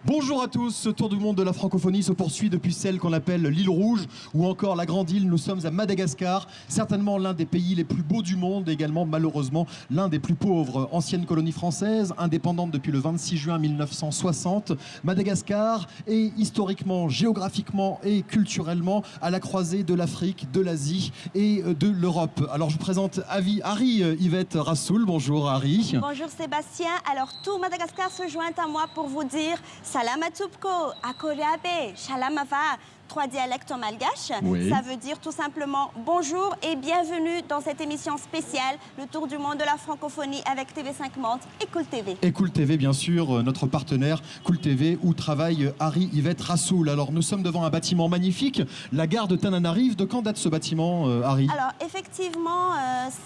Bonjour à tous, ce tour du monde de la francophonie se poursuit depuis celle qu'on appelle l'île Rouge ou encore la Grande Île. Nous sommes à Madagascar, certainement l'un des pays les plus beaux du monde, également malheureusement l'un des plus pauvres. Ancienne colonie française, indépendante depuis le 26 juin 1960, Madagascar est historiquement, géographiquement et culturellement à la croisée de l'Afrique, de l'Asie et de l'Europe. Alors je vous présente Harry Yvette Rassoul. Bonjour Harry. Bonjour Sébastien. Alors tout Madagascar se joint à moi pour vous dire Salamatupko, Akoreabe, Shalamava, 3 dialectes en malgache. Oui. Ça veut dire tout simplement bonjour et bienvenue dans cette émission spéciale, le tour du monde de la francophonie avec TV5 Monde et Cool TV. Et Cool TV, bien sûr, notre partenaire Cool TV, où travaille Harry Yvette Rassoul. Alors, nous sommes devant un bâtiment magnifique, la gare de Tananarive. De quand date ce bâtiment, Harry? Alors, effectivement,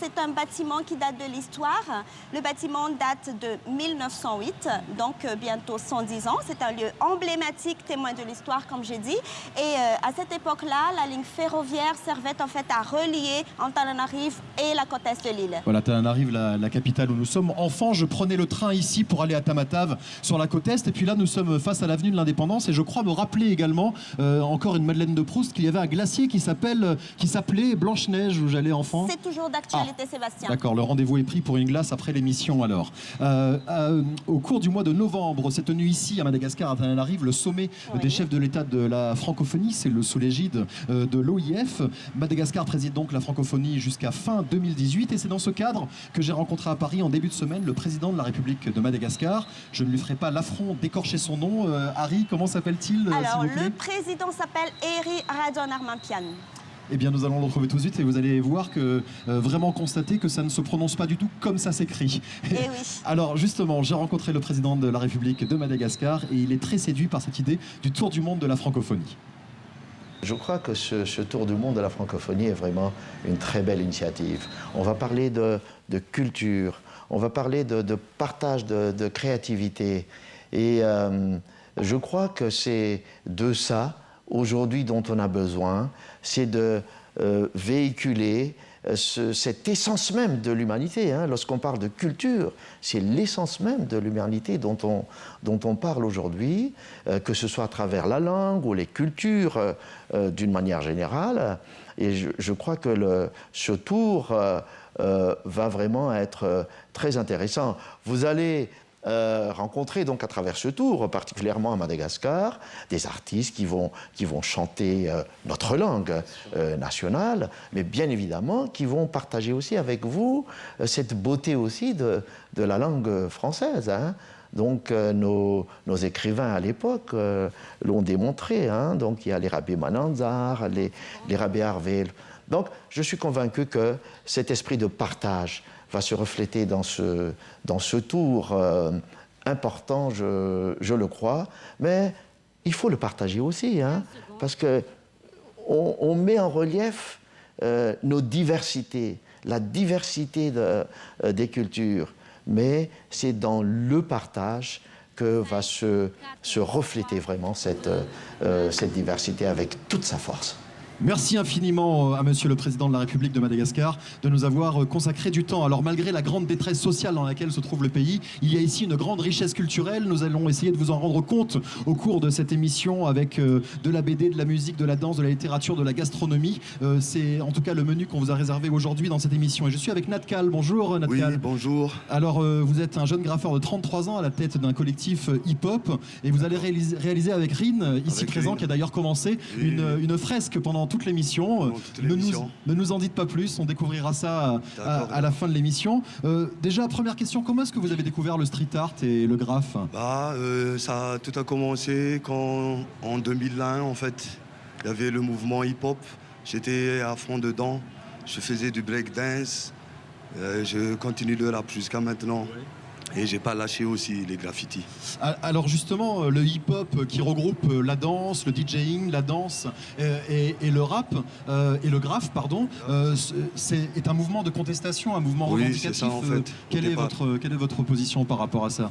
c'est un bâtiment qui date de l'histoire. Le bâtiment date de 1908, donc bientôt 110 ans. C'est un lieu emblématique, témoin de l'histoire, comme j'ai dit. Et à cette époque-là, la ligne ferroviaire servait en fait à relier Antananarive et la côte est de l'île. Voilà, Tananarive, la capitale où nous sommes. Enfant, je prenais le train ici pour aller à Tamatave, sur la côte est. Et puis là, nous sommes face à l'avenue de l'Indépendance. Et je crois me rappeler également, encore une Madeleine de Proust, qu'il y avait un glacier qui s'appelait Blanche-Neige, où j'allais enfant. C'est toujours d'actualité, Sébastien. D'accord, le rendez-vous est pris pour une glace après l'émission alors. Au cours du mois de novembre, s'est tenu ici à Madagascar, à Tananarive, le sommet des chefs de l'État de la francophonie. C'est sous l'égide de l'OIF. Madagascar préside donc la francophonie jusqu'à fin 2018 et c'est dans ce cadre que j'ai rencontré à Paris en début de semaine le président de la République de Madagascar. Je ne lui ferai pas l'affront d'écorcher son nom. Harry, comment s'appelle-t-il? Alors, le président s'appelle Eri Radonarmampian. Eh bien, nous allons le retrouver tout de suite et vous allez voir que vraiment constater que ça ne se prononce pas du tout comme ça s'écrit. Eh oui. Alors justement, j'ai rencontré le président de la République de Madagascar et il est très séduit par cette idée du tour du monde de la francophonie. Je crois que ce tour du monde de la francophonie est vraiment une très belle initiative. On va parler de culture, on va parler de partage de créativité. Et je crois que c'est de ça, aujourd'hui, dont on a besoin, c'est de véhiculer cette essence même de l'humanité. Hein. Lorsqu'on parle de culture, c'est l'essence même de l'humanité dont on parle aujourd'hui, que ce soit à travers la langue ou les cultures d'une manière générale. Et je crois que ce tour va vraiment être très intéressant. Vous allez rencontrer donc à travers ce tour, particulièrement à Madagascar, des artistes qui vont chanter notre langue nationale, mais bien évidemment qui vont partager aussi avec vous cette beauté aussi de la langue française. Hein. Donc nos écrivains à l'époque l'ont démontré. Hein. Donc il y a les Rabé Mananzar, les Rabé Harvel. Donc je suis convaincu que cet esprit de partage va se refléter dans ce tour important, je le crois. Mais il faut le partager aussi, hein, parce qu'on met en relief nos diversités, la diversité des cultures. Mais c'est dans le partage que va se refléter vraiment cette diversité avec toute sa force. Merci infiniment à Monsieur le Président de la République de Madagascar de nous avoir consacré du temps. Alors malgré la grande détresse sociale dans laquelle se trouve le pays, il y a ici une grande richesse culturelle. Nous allons essayer de vous en rendre compte au cours de cette émission avec de la BD, de la musique, de la danse, de la littérature, de la gastronomie. C'est en tout cas le menu qu'on vous a réservé aujourd'hui dans cette émission. Et je suis avec Nat Kal. Bonjour Nat Kal. Oui, bonjour. Alors vous êtes un jeune graffeur de 33 ans à la tête d'un collectif hip-hop et vous allez réaliser avec Rin, ici présent, Rin, qui a d'ailleurs commencé une fresque pendant toute l'émission. Ne nous en dites pas plus, on découvrira ça à la fin de l'émission. Déjà, première question, comment est-ce que vous avez découvert le street art et le graphe? Tout a commencé quand, en 2001, en fait, il y avait le mouvement hip-hop. J'étais à fond dedans, je faisais du breakdance, je continue le rap jusqu'à maintenant. Oui. Et j'ai pas lâché aussi les graffitis. Alors justement, le hip-hop qui regroupe la danse, le DJing, la danse et le rap, et le graphe, pardon, est un mouvement de contestation, un mouvement revendicatif. C'est ça, en fait. Quelle est votre position par rapport à ça?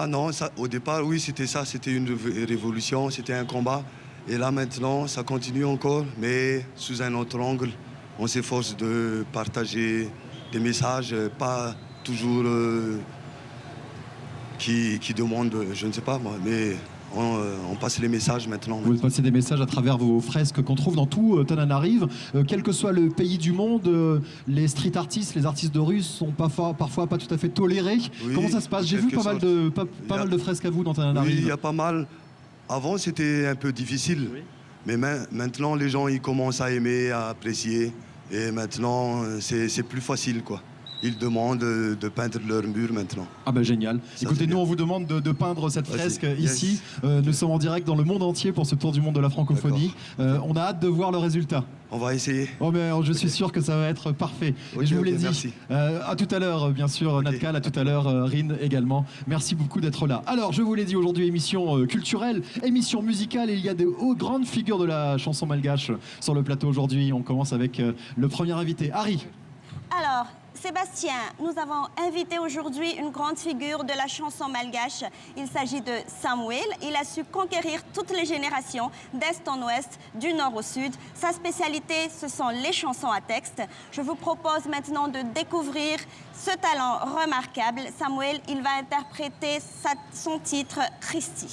Non, au départ, oui, c'était ça, c'était une révolution, c'était un combat. Et là, maintenant, ça continue encore, mais sous un autre angle. On s'efforce de partager des messages, pas toujours qui demandent, je ne sais pas moi, mais on passe les messages maintenant. Vous passez des messages à travers vos fresques qu'on trouve dans tout Tananarive. Quel que soit le pays du monde, les street artistes, les artistes de rue sont parfois pas tout à fait tolérés. Oui, comment ça se passe? J'ai vu pas mal de fresques à vous dans Tananarive. Oui, il y a pas mal. Avant, c'était un peu difficile. Oui. Mais maintenant, les gens ils commencent à aimer, à apprécier. Et maintenant, c'est plus facile, quoi. Ils demandent de peindre leur mur maintenant. Ah ben génial. Ça, écoutez, nous on vous demande de peindre cette fresque ici. Yes. Nous sommes en direct dans le monde entier pour ce tour du monde de la francophonie. On a hâte de voir le résultat. On va essayer. Oh mais je suis sûr que ça va être parfait. Okay, je vous l'ai dit. À tout à l'heure, bien sûr, okay. Natkal, à tout à l'heure, Rin également. Merci beaucoup d'être là. Alors, je vous l'ai dit, aujourd'hui, émission culturelle, émission musicale. Il y a de grandes figures de la chanson malgache sur le plateau aujourd'hui. On commence avec le premier invité, Harry. Alors, Sébastien, nous avons invité aujourd'hui une grande figure de la chanson malgache. Il s'agit de Samuel. Il a su conquérir toutes les générations, d'est en ouest, du nord au sud. Sa spécialité, ce sont les chansons à texte. Je vous propose maintenant de découvrir ce talent remarquable. Samuel, il va interpréter son titre « Christy ».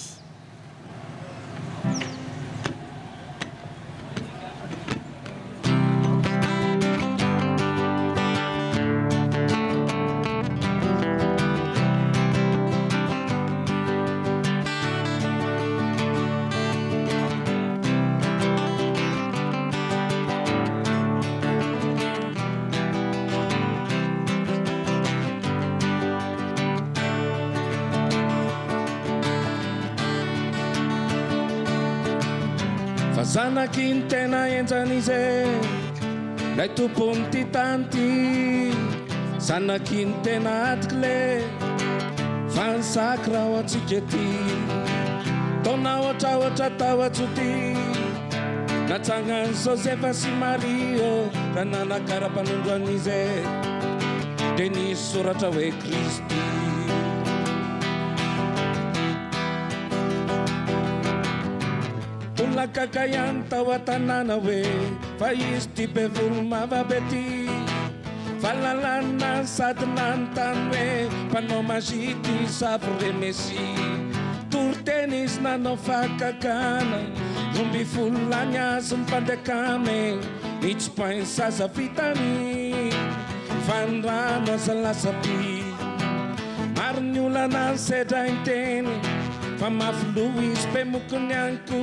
Zanaky ny tena enjan'izy lay tompony ty tany ty zanaky ny tena atiky le vansaky raha ho antsika ty taona ohatraohatra tao atsoty natsagnany Josefa sy Maria raha nanakara-panondro an'izy de nisy soratra hoe Kristy. Kakayany tao an-tanàna hoe fa izy ty be volo mavabe ty fahalalana sady nanontany hoe mpanao magie ty savo re Mesy toroteny izy nanao fakakana romby folo lany azy mipandekame nitsopainy zaza vitany fanrano aza lasaby maro ny olana ny sedra inteny fa mafilo izy be mokony anko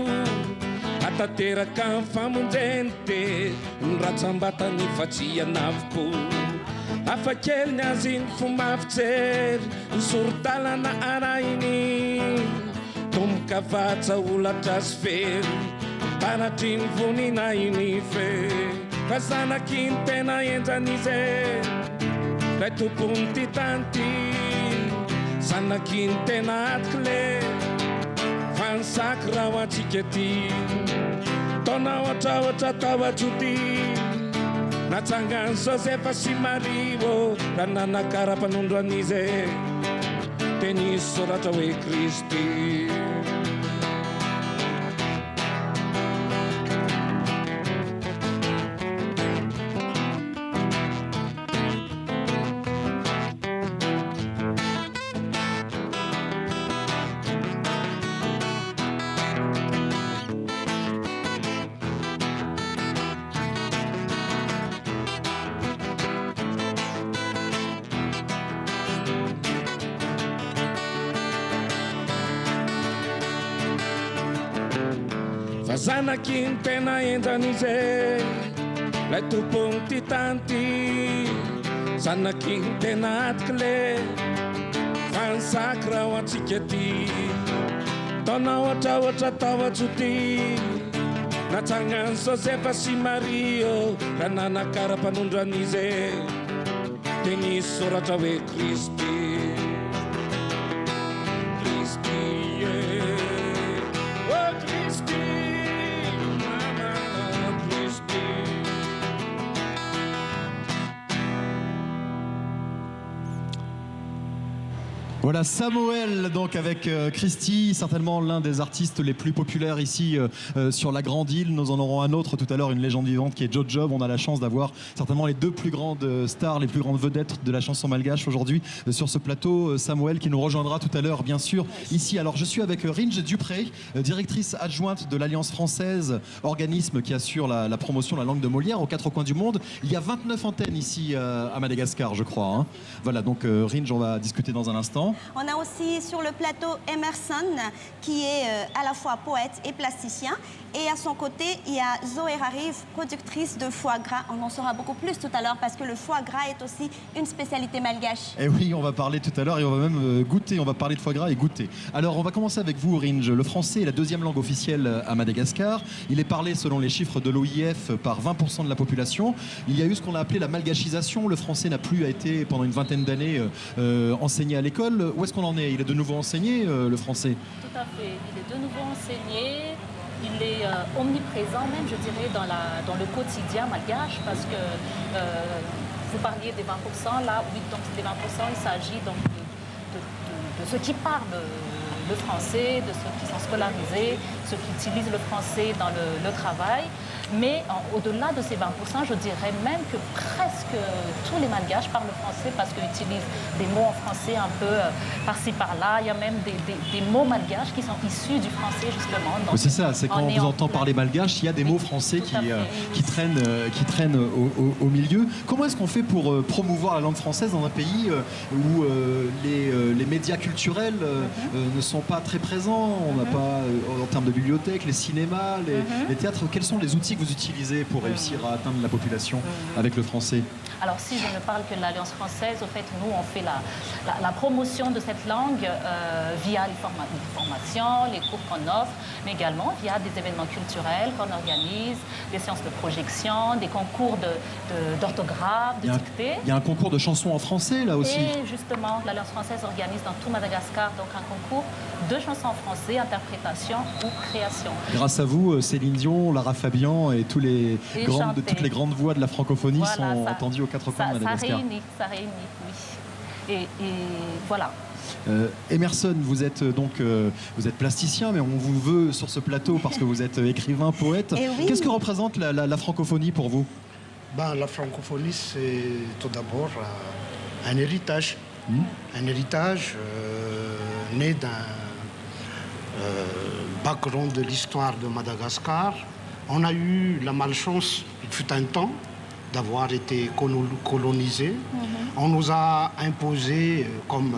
atateraka ny famonjeny de ny ratsambatany fatsiana avoko afakely ny azy iny fomba fijery ny sorodalana arahiny tomboka vatsa olatra sy very tanatry ny vonina iny fe fa zanaky ny tena enjan'izy lay tompony ty tany ty zanaky ny tena atiky le vansaky raha ho antsika ty taona ohatraohatra tao atsoty natsangany Josefa sy Maria raha nanakara-panondro an'izy de nisy soratra hoe Kristy. Zanaky ny tena enjan'izy lay tompony ty tany ty zanaky ny tena atiky le vansaky raha ho antsika ty taona ohatraohatra tao atsoty natsagnany Josefa sy Maria raha nanakara-panondro an'izy de nisy soratra hoe Kristy. Voilà Samuel, donc avec Christy, certainement l'un des artistes les plus populaires ici sur la Grande Île. Nous en aurons un autre tout à l'heure, une légende vivante qui est Joe Job. On a la chance d'avoir certainement les deux plus grandes stars, les plus grandes vedettes de la chanson malgache aujourd'hui sur ce plateau. Samuel qui nous rejoindra tout à l'heure, bien sûr, ici. Alors je suis avec Ringe Dupré, directrice adjointe de l'Alliance française, organisme qui assure la promotion de la langue de Molière aux quatre coins du monde. Il y a 29 antennes ici à Madagascar, je crois. Hein. Voilà, donc Ringe, on va discuter dans un instant. On a aussi sur le plateau Emerson, qui est à la fois poète et plasticien. Et à son côté, il y a Zoé Rarive, productrice de foie gras. On en saura beaucoup plus tout à l'heure parce que le foie gras est aussi une spécialité malgache. Et oui, on va parler tout à l'heure et on va même goûter. On va parler de foie gras et goûter. Alors, on va commencer avec vous, Ringe. Le français est la deuxième langue officielle à Madagascar. Il est parlé, selon les chiffres de l'OIF, par 20% de la population. Il y a eu ce qu'on a appelé la malgachisation. Le français n'a plus été, pendant une vingtaine d'années, enseigné à l'école. Où est-ce qu'on en est? Il est de nouveau enseigné, le français? Tout à fait. Il est de nouveau enseigné. Il est omniprésent même, je dirais, dans le quotidien malgache parce que vous parliez des 20%, là, oui, donc les 20%, il s'agit donc de ceux qui parlent le français, de ceux qui sont scolarisés, ceux qui utilisent le français dans le travail. Mais au-delà de ces 20%, je dirais même que presque tous les malgaches parlent français parce qu'ils utilisent des mots en français un peu par-ci par-là. Il y a même des mots malgaches qui sont issus du français justement. C'est ça, c'est quand on vous entend parler malgache, il y a des mots français qui traînent au milieu. Comment est-ce qu'on fait pour promouvoir la langue française dans un pays où les médias culturels ne sont pas très présents? On n'a pas, en termes de bibliothèque, les cinémas, les théâtres. Quels sont les outils que vous utilisez pour réussir à atteindre la population avec le français? Alors si je ne parle que de l'Alliance française, au fait, nous, on fait la promotion de cette langue via les formations, les cours qu'on offre, mais également via des événements culturels qu'on organise, des séances de projection, des concours d'orthographe, de dictée. Il y a un concours de chansons en français, là aussi. Et justement, l'Alliance française organise dans tout Madagascar donc un concours de chansons en français, interprétation ou création. Grâce à vous, Céline Dion, Lara Fabian et toutes les grandes voix de la francophonie sont entendues aux quatre coins de Madagascar. Ça réunit, oui. Et voilà. Emerson, vous êtes plasticien, mais on vous veut sur ce plateau parce que vous êtes écrivain, poète. Oui. Qu'est-ce que représente la francophonie pour vous? La francophonie, c'est tout d'abord un héritage. Un héritage né d'un background de l'histoire de Madagascar. On a eu la malchance, il fut un temps, d'avoir été colonisé. On nous a imposé comme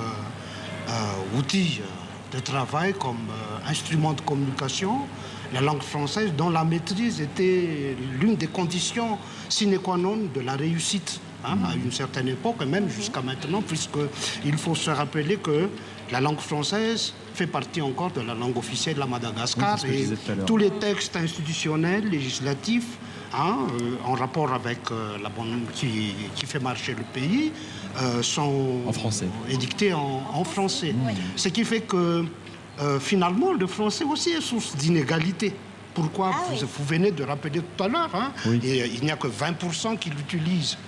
outil de travail, comme instrument de communication, la langue française, dont la maîtrise était l'une des conditions sine qua non de la réussite à une certaine époque, et même jusqu'à maintenant, puisqu'il faut se rappeler que la langue française fait partie encore de la langue officielle à Madagascar. Oui, et tous les textes institutionnels, législatifs, en rapport avec la bonne qui fait marcher le pays, sont édictés en français. Ce qui fait que finalement, le français aussi est source d'inégalité. Pourquoi vous venez de rappeler tout à l'heure, et il n'y a que 20% qui l'utilisent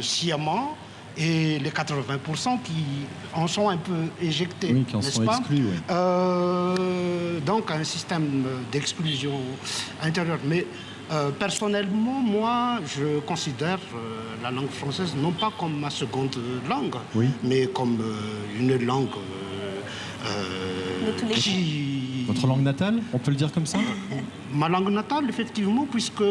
sciemment, et les 80% qui en sont un peu éjectés, qui en sont exclus. Donc un système d'exclusion intérieure. Mais personnellement, moi, je considère la langue française non pas comme ma seconde langue, mais comme une langue Votre langue natale, on peut le dire comme ça? Ma langue natale, effectivement, puisque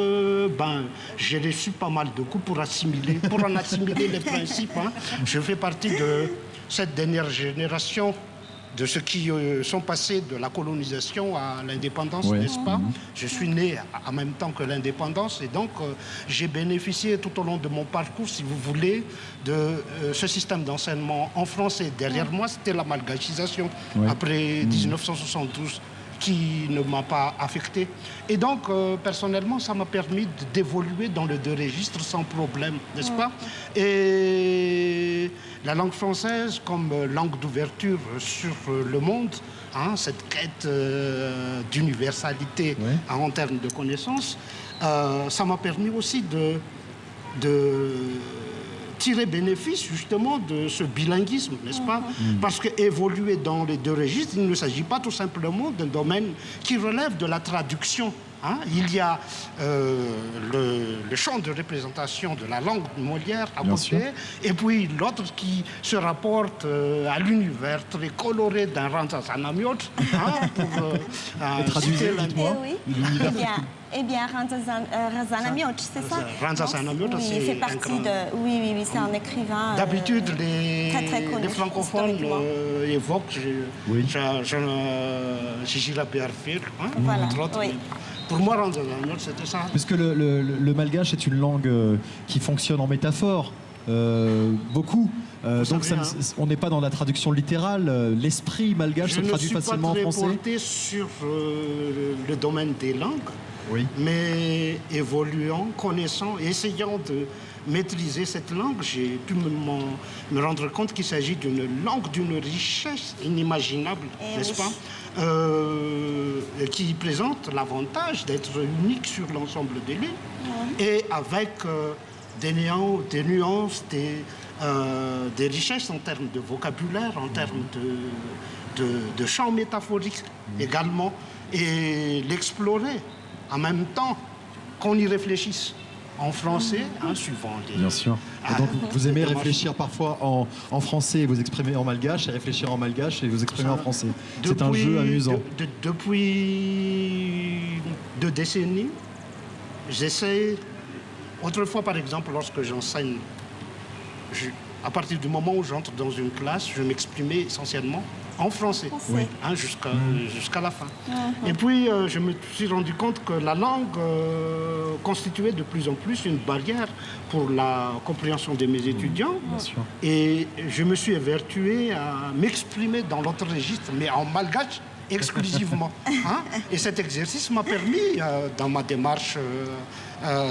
j'ai reçu pas mal de coups pour en assimiler les principes. Je fais partie de cette dernière génération de ceux qui sont passés de la colonisation à l'indépendance, n'est-ce pas? Je suis né en même temps que l'indépendance et donc j'ai bénéficié tout au long de mon parcours, si vous voulez, de ce système d'enseignement en français. Derrière moi, c'était la malgachisation après 1972 qui ne m'a pas affecté. Et donc, personnellement, ça m'a permis d'évoluer dans les deux registres sans problème, n'est-ce pas? Et la langue française comme langue d'ouverture sur le monde, cette quête d'universalité en termes de connaissances, ça m'a permis aussi de tirer bénéfice justement de ce bilinguisme, n'est-ce pas? Parce qu'évoluer dans les deux registres, il ne s'agit pas tout simplement d'un domaine qui relève de la traduction. Hein? Il y a le champ de représentation de la langue de Molière à côté, et puis l'autre qui se rapporte à l'univers très coloré d'un Rantzazanamiot. Traduisez, dites-moi. Eh bien, Rantzazanamiot, c'est ça? Rantzazanamiot, oui, il fait partie de... Oui, c'est un écrivain... D'habitude, très connu, les francophones évoquent Gigi Lapierre, voilà, entre autres. Oui. Pour moi, Rantzazanamiot, c'était ça. Puisque le malgache est une langue qui fonctionne en métaphore, beaucoup. Donc on n'est pas dans la traduction littérale. L'esprit malgache se traduit facilement en français. Je ne suis pas très porté sur le domaine des langues, mais évoluant, connaissant, essayant de maîtriser cette langue, j'ai pu me rendre compte qu'il s'agit d'une langue d'une richesse inimaginable, n'est-ce pas? Qui présente l'avantage d'être unique sur l'ensemble de l'île et avec des nuances, des richesses en termes de vocabulaire, en termes de champ métaphorique également, et l'explorer en même temps qu'on y réfléchisse en français, suivant les... Bien sûr. Et donc vous aimez réfléchir parfois en français et vous exprimer en malgache, et réfléchir en malgache et vous exprimer en français. C'est un jeu amusant. Depuis 2 décennies, j'essaie... Autrefois, par exemple, lorsque j'enseigne, à partir du moment où j'entre dans une classe, je m'exprimais essentiellement en français, jusqu'à la fin. Et puis, je me suis rendu compte que la langue constituait de plus en plus une barrière pour la compréhension de mes étudiants. Et je me suis évertué à m'exprimer dans l'autre registre, mais en malgache exclusivement. Et cet exercice m'a permis, dans ma démarche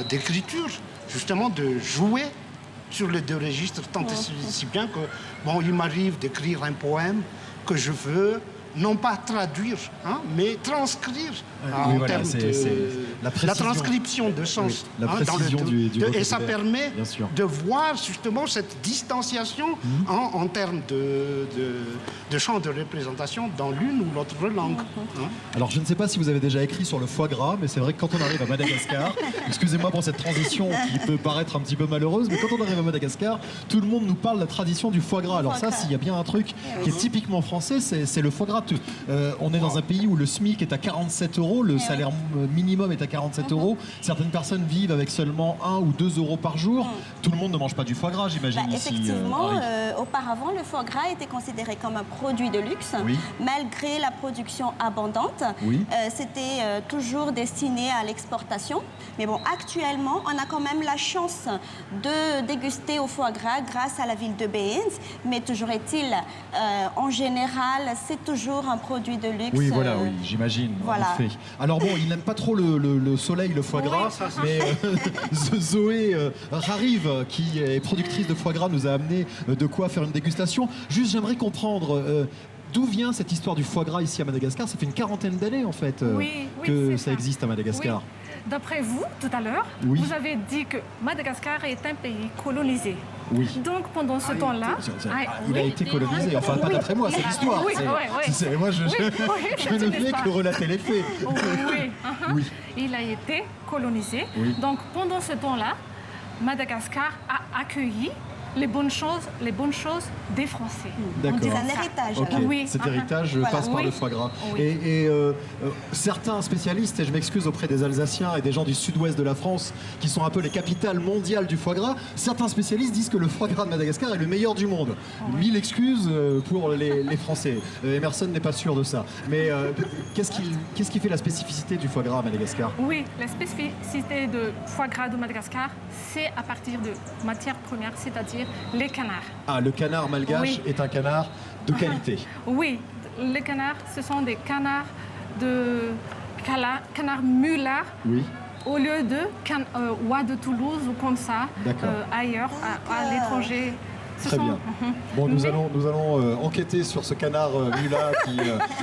d'écriture, justement de jouer sur les 2 registres, tant et si bien que, il m'arrive d'écrire un poème que je veux non pas traduire, mais transcrire en termes de la transcription de sens. La précision du et ça permet de voir justement cette distanciation en termes de champ de représentation dans l'une ou l'autre langue. Alors je ne sais pas si vous avez déjà écrit sur le foie gras, mais c'est vrai que quand on arrive à Madagascar, excusez-moi pour cette transition qui peut paraître un petit peu malheureuse, mais quand on arrive à Madagascar, tout le monde nous parle de la tradition du foie gras. Alors ça, s'il y a bien un truc qui est typiquement français, c'est le foie gras. On est dans un pays où le SMIC est à 47 €, le salaire minimum est à 47 €. Certaines personnes vivent avec seulement 1 ou 2 € par jour. Tout le monde ne mange pas du foie gras, j'imagine. Effectivement, auparavant, le foie gras était considéré comme un produit de luxe, malgré la production abondante. C'était toujours destiné à l'exportation. Mais bon, actuellement, on a quand même la chance de déguster au foie gras grâce à la ville de Béens. Mais toujours est-il, en général, c'est toujours un produit de luxe. Oui, voilà, j'imagine. Voilà. En fait. Alors bon, il n'aime pas trop le soleil, le foie gras, mais Zoé Rarive, qui est productrice de foie gras, nous a amené de quoi faire une dégustation. Juste, j'aimerais comprendre... d'où vient cette histoire du foie gras ici à Madagascar? Ça fait une 40aine d'années, en fait, que ça existe à Madagascar. D'après vous, tout à l'heure, vous avez dit que Madagascar est un pays colonisé. Donc, pendant ce temps-là... Il a été colonisé. Enfin, pas d'après moi, c'est l'histoire. Moi, je ne fais que relater les faits. Il a été colonisé. Donc, pendant ce temps-là, Madagascar a accueilli les bonnes choses des Français. D'accord. C'est un héritage. Cet héritage passe par le foie gras. Et certains spécialistes, et je m'excuse auprès des Alsaciens et des gens du sud-ouest de la France, qui sont un peu les capitales mondiales du foie gras, certains spécialistes disent que le foie gras de Madagascar est le meilleur du monde. 1000 excuses pour les Français. Emerson n'est pas sûr de ça. Mais qu'est-ce qui fait la spécificité du foie gras à Madagascar? Oui, la spécificité du foie gras de Madagascar, c'est à partir de matières premières, c'est-à-dire les canards. Ah, le canard malgache est un canard de qualité. Oui, les canards, ce sont des canards canards mulards. Au lieu de oies de Toulouse ou comme ça, ailleurs, à l'étranger. Très bien. Bon, nous allons enquêter sur ce canard mula qui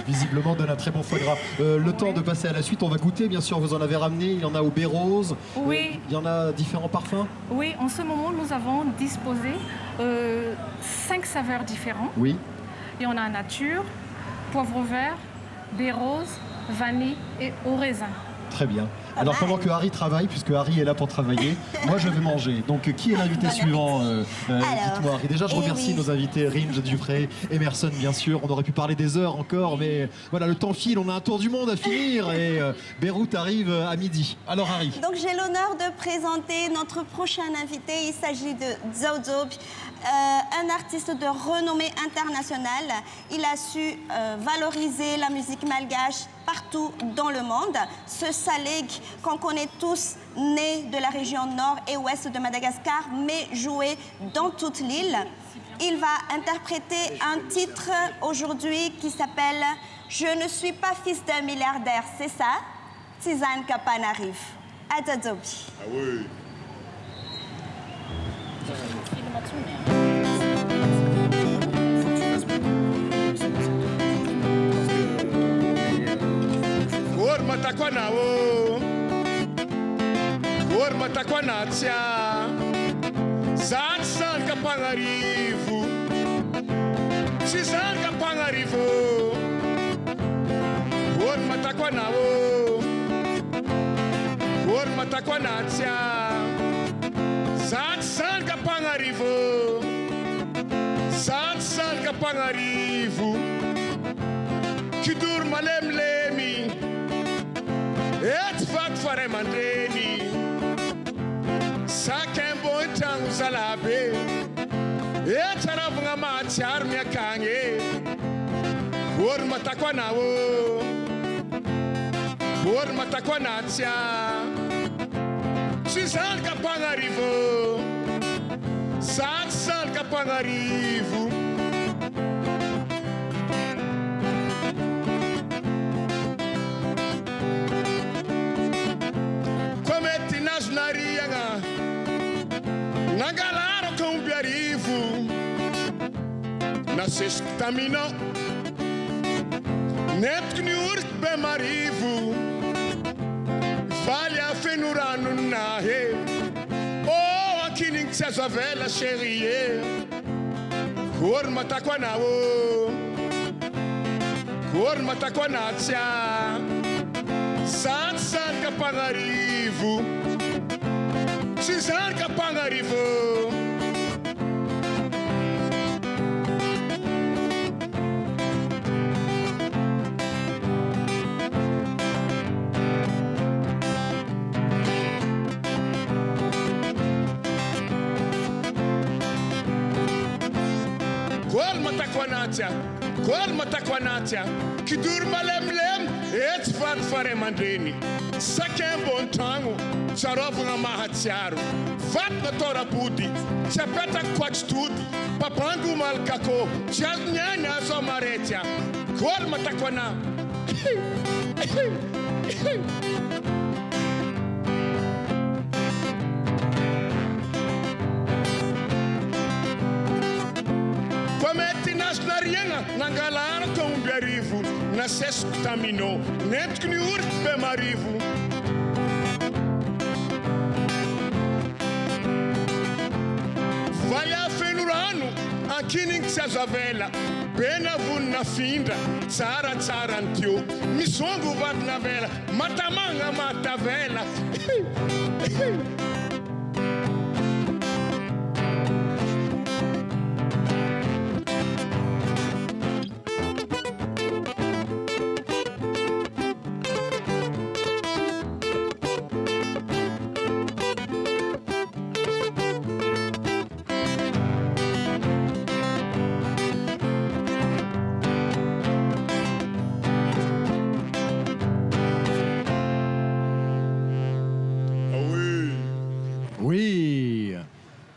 visiblement donne un très bon foie gras. Le temps de passer à la suite, on va goûter, bien sûr, vous en avez ramené. Il y en a au baie rose. Oui. Il y en a différents parfums. Oui, en ce moment, nous avons disposé 5 saveurs différentes. Oui. Et on a nature, poivre vert, baie rose, vanille et au raisin. Très bien. Alors pendant que Harry travaille, puisque Harry est là pour travailler, moi je vais manger. Donc qui est l'invité suivant Dites-moi Harry. Déjà je remercie nos invités, Ringe, Dufray, Emerson bien sûr. On aurait pu parler des heures encore, mais voilà, le temps file, on a un tour du monde à finir et Beyrouth arrive à midi. Alors Harry. Donc j'ai l'honneur de présenter notre prochain invité. Il s'agit de Zozo, un artiste de renommée internationale. Il a su valoriser la musique malgache partout dans le monde. Ce Saleg qu'on connaît tous, né de la région nord et ouest de Madagascar, mais joué dans toute l'île. Il va interpréter un titre aujourd'hui qui s'appelle « Je ne suis pas fils d'un milliardaire », c'est ça? Tizane Kapanarif. Adadzobi. Ah oui. Matakwa na wo Or matakwa na tia San kapangarifu Sizan kapangarifu Or matakwa na wo Or matakwa na tia San kapangarifu San kapangarifu Kidur malemlemi Et fat fare mandeni Saken bon tangu salabe Et charavunga machar miakange Kur matakwa na wo Kur matakwa na tia Sizan kapangarivo San kapangarivo Nagalaro com biarivo Na sextamino Net kniurt be marivo Vale a fenurano na he Oh, aqui nem se a vela cherie Cor matakwa na wo Cor matakwa na tia San kapangarivo Sizan kapangarivo Kol matakwanatia Kidur malemlem Et fat fare mandeni Saken bon tango Charovunga mahatiaro Fat na tora pudi Chapeta kwach tudi Papangu malkako Chas nyanya so maretia Kol matakwana Nangalaro com biarivo Na sextamino Net que urt be marivo Vai a fenurano Aqui nem se a vela Pena vun na finda Tsara tsarantio Misongo vat na vela Matamanga mata vela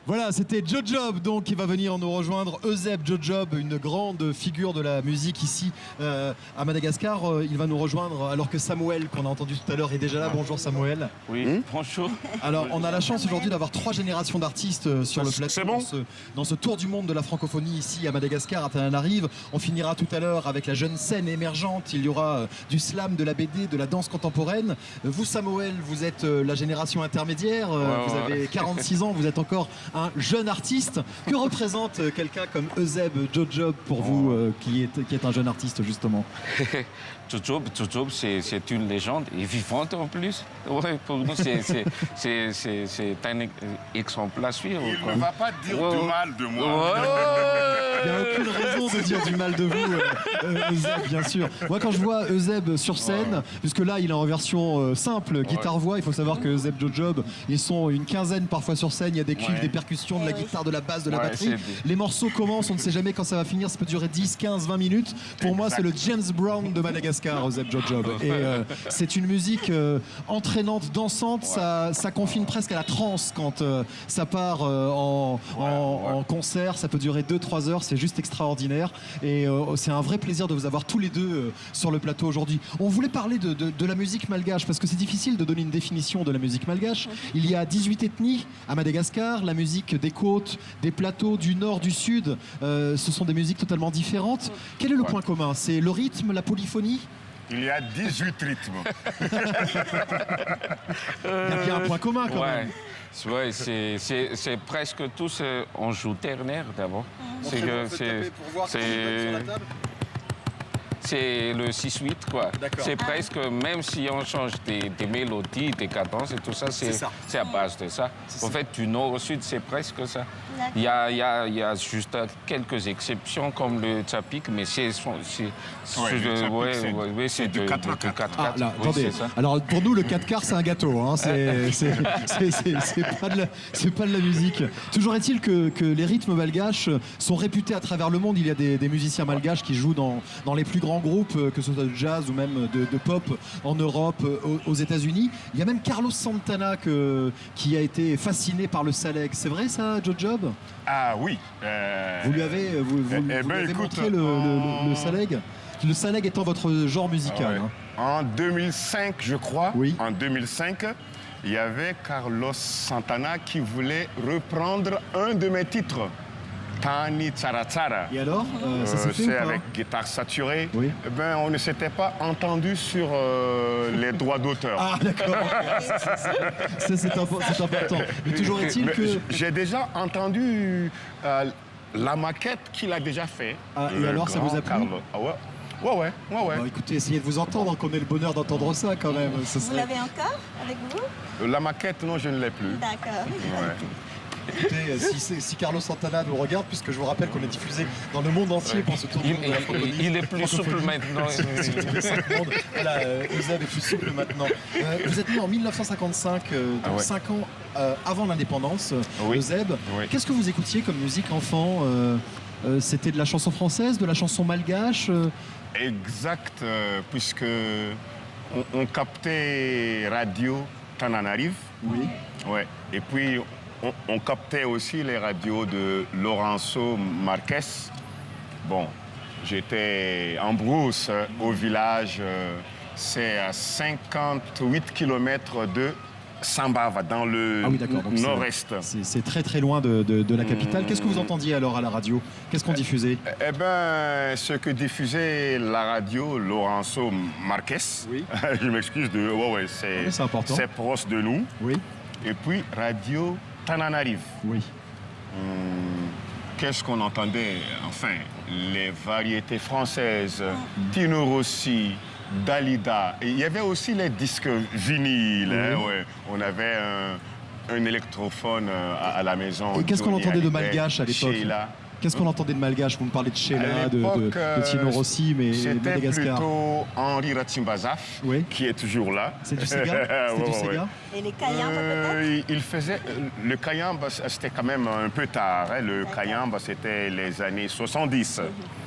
Voilà, c'était Jojob donc qui va venir nous rejoindre. Euseb Jojob, une grande figure de la musique ici à Madagascar. Il va nous rejoindre alors que Samuel, qu'on a entendu tout à l'heure, est déjà là. Bonjour Samuel. Oui, bonjour. Alors on a la chance aujourd'hui d'avoir 3 générations d'artistes sur le plateau dans ce tour du monde de la francophonie ici à Madagascar, à Tananarive. On finira tout à l'heure avec la jeune scène émergente. Il y aura du slam, de la BD, de la danse contemporaine. Vous Samuel, vous êtes la génération intermédiaire. Vous avez 46 ans, vous êtes encore un jeune artiste. Que représente quelqu'un comme Euseb Jojob pour vous, qui est un jeune artiste justement? Jojob, c'est une légende et vivante en plus. Ouais, pour nous, c'est un exemple à suivre. Il ne va pas dire du mal de moi. Il n'y a aucune raison de dire du mal de vous, Euseb, bien sûr. Moi, quand je vois Euseb sur scène, puisque là, il est en version simple, guitare-voix, il faut savoir que Euseb Jojob, ils sont une quinzaine parfois sur scène. Il y a des cuivres, des percussions, de la guitare, de la basse, de la batterie. Les morceaux commencent, on ne sait jamais quand ça va finir. Ça peut durer 10, 15, 20 minutes. Pour moi, c'est le James Brown de Madagascar. Euseb Jojob. Et c'est une musique entraînante, dansante, ça confine presque à la trance quand ça part en concert, ça peut durer 2-3 heures, c'est juste extraordinaire et c'est un vrai plaisir de vous avoir tous les deux sur le plateau aujourd'hui. On voulait parler de la musique malgache parce que c'est difficile de donner une définition de la musique malgache. Il y a 18 ethnies à Madagascar, la musique des côtes, des plateaux, du nord, du sud, ce sont des musiques totalement différentes. Quel est le point commun? C'est le rythme, la polyphonie? Il y a 18 rythmes. Il y a bien un point commun quand même. Ouais, c'est presque tous, on joue ternaire d'abord. C'est le 6-8, quoi. C'est presque, même si on change des mélodies, des cadences et tout ça, c'est à base de ça. En fait, du nord au sud, c'est presque ça. Il y a juste quelques exceptions comme le tchapik, mais c'est du 4-4. Ah, là, attendez. Alors pour nous, le 4/4, c'est un gâteau. Hein. C'est pas de la musique. Toujours est-il que les rythmes malgaches sont réputés à travers le monde. Il y a des musiciens malgaches qui jouent dans les plus grands groupes, que ce soit de jazz ou même de pop en Europe, aux États-Unis. Il y a même Carlos Santana qui a été fasciné par le Saleg. C'est vrai ça, Jojob? Ah oui. Vous lui avez montré le Saleg? Le Saleg étant votre genre musical. En 2005, je crois, en 2005, il y avait Carlos Santana qui voulait reprendre un de mes titres. Tani Tsara Tsara. Et alors ça s'est fait c'est avec guitare saturée. Oui. Eh ben, on ne s'était pas entendu sur les droits d'auteur. Ah d'accord. C'est important. Mais toujours est-il que... J'ai déjà entendu la maquette qu'il a déjà fait. Ah, et alors ça vous a plu? Ah ouais. Bon, écoutez, essayez de vous entendre, qu'on ait le bonheur d'entendre ça quand même. Vous l'avez encore avec vous? La maquette, non, je ne l'ai plus. D'accord. Ouais. Écoutez, si Carlos Santana nous regarde, puisque je vous rappelle qu'on est diffusé dans le monde entier pour ce tour du monde de la francophonie. Il est plus souple maintenant. Voilà, Euseb est plus souple maintenant. Vous êtes né en 1955, donc 5 ans avant l'indépendance, Euseb. Qu'est-ce que vous écoutiez comme musique enfant? C'était de la chanson française, de la chanson malgache? Exact, puisque on captait Radio Tananarive. Oui. Ouais. Et puis on captait aussi les radios de Lourenço Marques. Bon, j'étais en brousse au village, c'est à 58 km de Sambava, dans le nord-est. C'est très très loin de la capitale. Qu'est-ce que vous entendiez alors à la radio? Qu'est-ce qu'on diffusait? Eh bien, ce que diffusait la radio Lourenço Marques, je m'excuse de... c'est important. C'est proche de nous. Oui. Et puis, radio Tananarive. Oui. Qu'est-ce qu'on entendait? Enfin, les variétés françaises, Tino Rossi, Dalida. Et il y avait aussi les disques vinyles. On avait un électrophone à la maison. Et qu'est-ce qu'on entendait de malgache à l'époque? Qu'est-ce qu'on entendait de malgache? Vous me parlez de Sheila, de Tino Rossi, mais Madagascar. C'était plutôt Henri Ratimbazaf, qui est toujours là. C'est du Sega? C'était du Sega? Et les Kayambas peut-être? Il faisait... Le Kayamba, c'était quand même un peu tard. Le Kayamba, c'était les années 70.